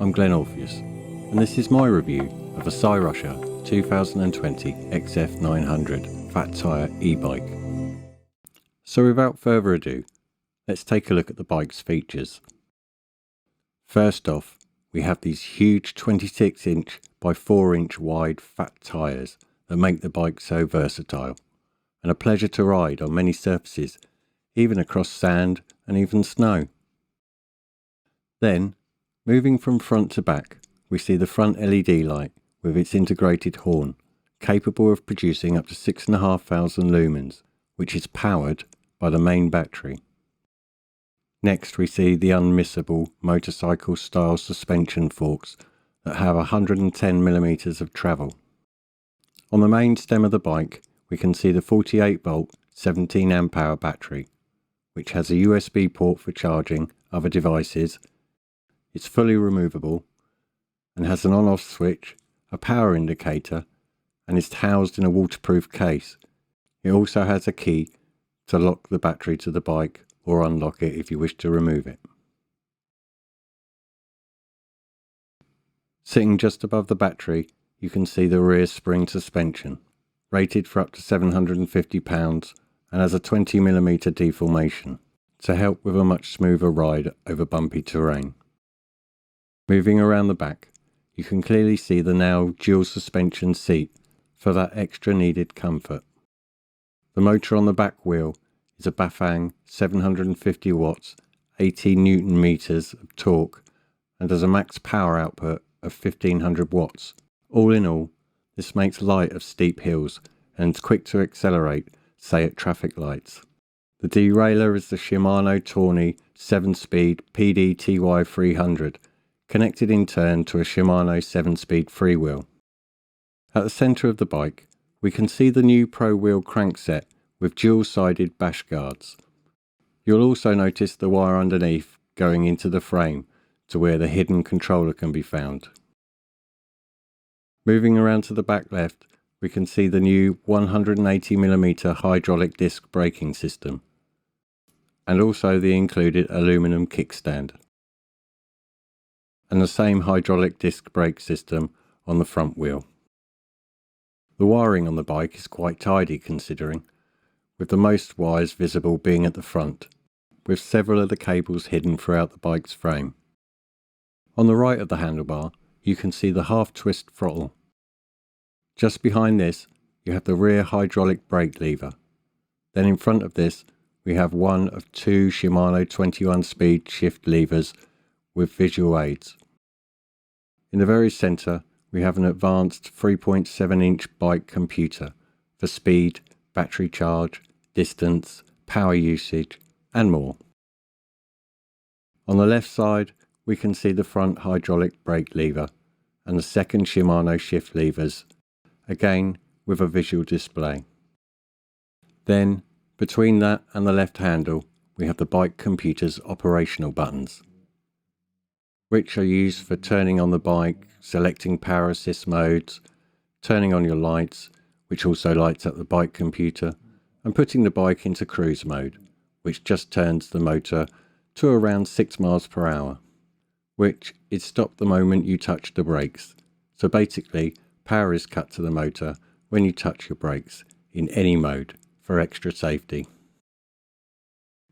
I'm Glenn Orpheus, and this is my review of a Cyrusher 2020 XF900 fat tyre e-bike. So without further ado, let's take a look at the bike's features. First off, we have these huge 26-inch by 4-inch wide fat tyres that make the bike so versatile, and a pleasure to ride on many surfaces, even across sand and even snow. Then, moving from front to back, we see the front LED light with its integrated horn, capable of producing up to 6,500 lumens, which is powered by the main battery. Next we see the Unmissable motorcycle style suspension forks that have 110mm of travel. On the main stem of the bike we can see the 48V 17Ah battery, which has a USB port for charging other devices. It's fully removable and has an on-off switch, a power indicator, and is housed in a waterproof case. It also has a key to lock the battery to the bike or unlock it if you wish to remove it. Sitting just above the battery, you can see the rear spring suspension, rated for up to 750 pounds and has a 20mm deformation to help with a much smoother ride over bumpy terrain. Moving around the back, you can clearly see the now dual suspension seat for that extra needed comfort. The motor on the back wheel is a Bafang 750 watts, 18 Newton meters of torque, and has a max power output of 1500 watts. All in all, this makes light of steep hills and is quick to accelerate, say at traffic lights. The derailleur is the Shimano 7-speed PD-TY 300, connected in turn to a Shimano 7-speed freewheel. At the centre of the bike, we can see the new Pro Wheel crankset with dual-sided bash guards. You'll also notice the wire underneath going into the frame to where the hidden controller can be found. Moving around to the back left, we can see the new 180mm hydraulic disc braking system, and also the included aluminum kickstand, and the same hydraulic disc brake system on the front wheel. The wiring on the bike is quite tidy considering, with the most wires visible being at the front, with several of the cables hidden throughout the bike's frame. On the right of the handlebar, you can see the half-twist throttle. Just behind this, you have the rear hydraulic brake lever. Then in front of this, we have one of two Shimano 21-speed shift levers with visual aids. In the very centre, we have an advanced 3.7-inch bike computer for speed, battery charge, distance, power usage, and more. On the left side, we can see the front hydraulic brake lever and the second Shimano shift levers, again with a visual display. Then, between that and the left handle, we have the bike computer's operational buttons, which are used for turning on the bike, selecting power assist modes, turning on your lights, which also lights up the bike computer, and putting the bike into cruise mode, which just turns the motor to around 6 miles per hour, which is stopped the moment you touch the brakes. So basically, power is cut to the motor when you touch your brakes in any mode for extra safety.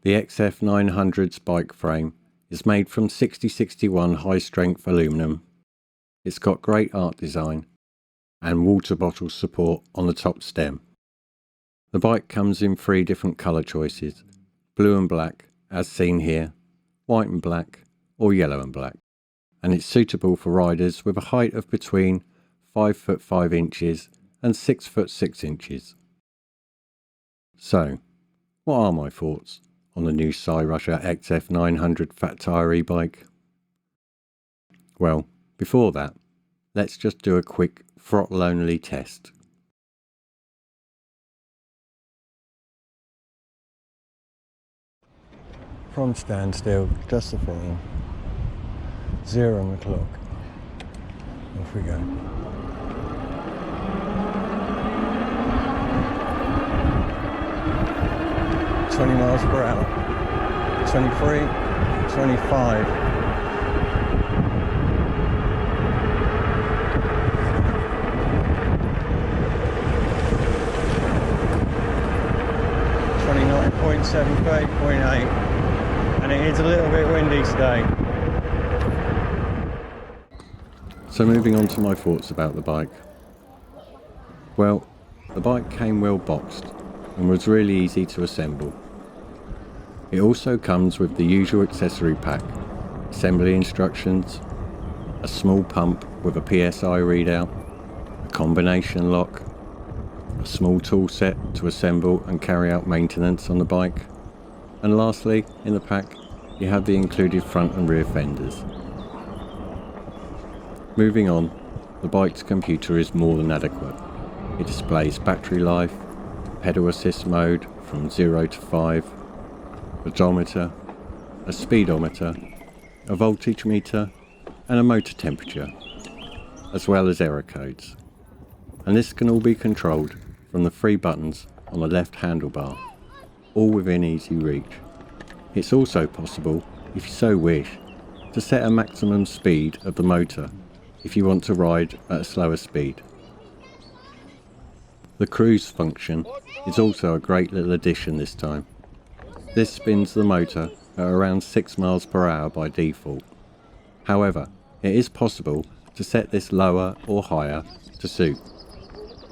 The XF900's bike frame is made from 6061 high-strength aluminum. It's got great art design and water bottle support on the top stem. The bike comes in 3 different colour choices: blue and black, as seen here, white and black, or yellow and black. And it's suitable for riders with a height of between 5 5 inches and 6 6 inches. So, what are my thoughts on the new Cyrusher XF900 fat tyre e-bike? Well, before that, let's just do a quick throttle only test. From standstill, just the throttle, 0 on the clock, off we go. $20 miles per hour, 23, 25. not at 0.7, 30.8, and it is a little bit windy today. So moving on to my thoughts about the bike. Well, the bike came well boxed and was really easy to assemble. It also comes with the usual accessory pack, assembly instructions, a small pump with a PSI readout, a combination lock, a small tool set to assemble and carry out maintenance on the bike, and lastly, in the pack, you have the included front and rear fenders. Moving on, the bike's computer is more than adequate. It displays battery life, pedal assist mode from 0 to 5, odometer, a speedometer, a voltage meter, and a motor temperature, as well as error codes. And this can all be controlled from the 3 buttons on the left handlebar, all within easy reach. It's also possible, if you so wish, to set a maximum speed of the motor if you want to ride at a slower speed. The cruise function is also a great little addition this time. This spins the motor at around 6 miles per hour by default. However, it is possible to set this lower or higher to suit.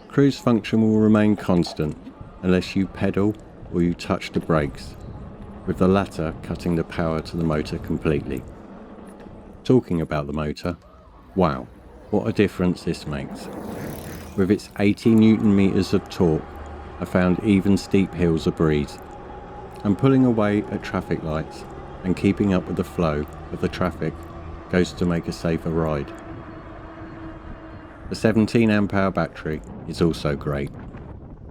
Cruise function will remain constant unless you pedal or you touch the brakes, with the latter cutting the power to the motor completely. Talking about the motor, wow, what a difference this makes. With its 80 Newton meters of torque, I found even steep hills a breeze, and pulling away at traffic lights and keeping up with the flow of the traffic goes to make a safer ride. The 17 amp hour battery is also great.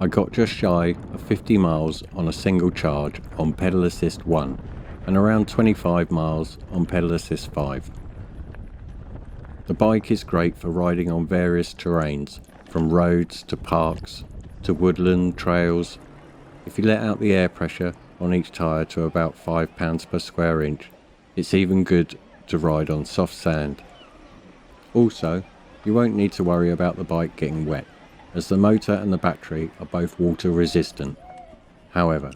I got just shy of 50 miles on a single charge on pedal assist 1 and around 25 miles on pedal assist 5. The bike is great for riding on various terrains, from roads to parks to woodland trails. If you let out the air pressure on each tyre to about 5 pounds per square inch, it's even good to ride on soft sand. Also, you won't need to worry about the bike getting wet, as the motor and the battery are both water resistant. However,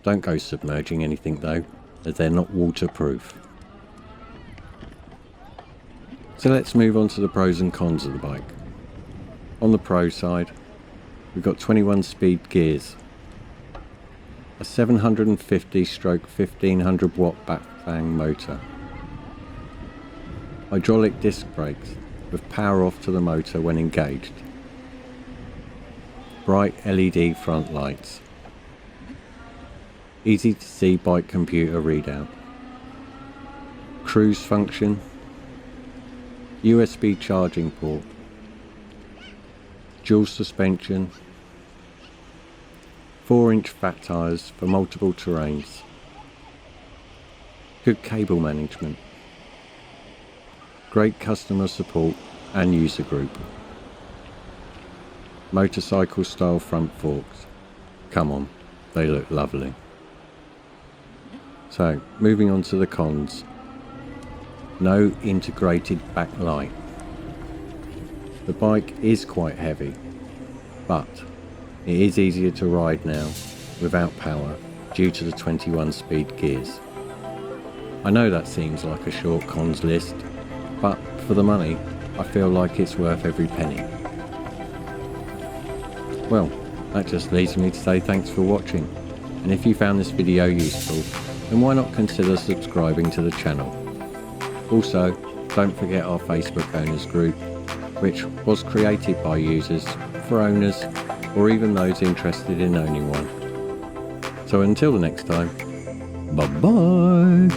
don't go submerging anything though, as they're not waterproof. So let's move on to the pros and cons of the bike. On the pro side, we've got 21 speed gears, a 750/1500 watt Bafang motor, hydraulic disc brakes with power off to the motor when engaged, bright LED front lights, easy to see bike computer readout, cruise function, USB charging port, dual suspension, 4-inch fat tyres for multiple terrains, good cable management, great customer support and user group, motorcycle style front forks. Come on, they look lovely. So, moving on to the cons. No integrated backlight. The bike is quite heavy, but it is easier to ride now without power due to the 21 speed gears. I know that seems like a short cons list, but for the money, I feel like it's worth every penny. Well, that just leaves me to say thanks for watching, and if you found this video useful, then why not consider subscribing to the channel. Also, don't forget our Facebook owners group, which was created by users for owners or even those interested in owning one. So until the next time, bye bye!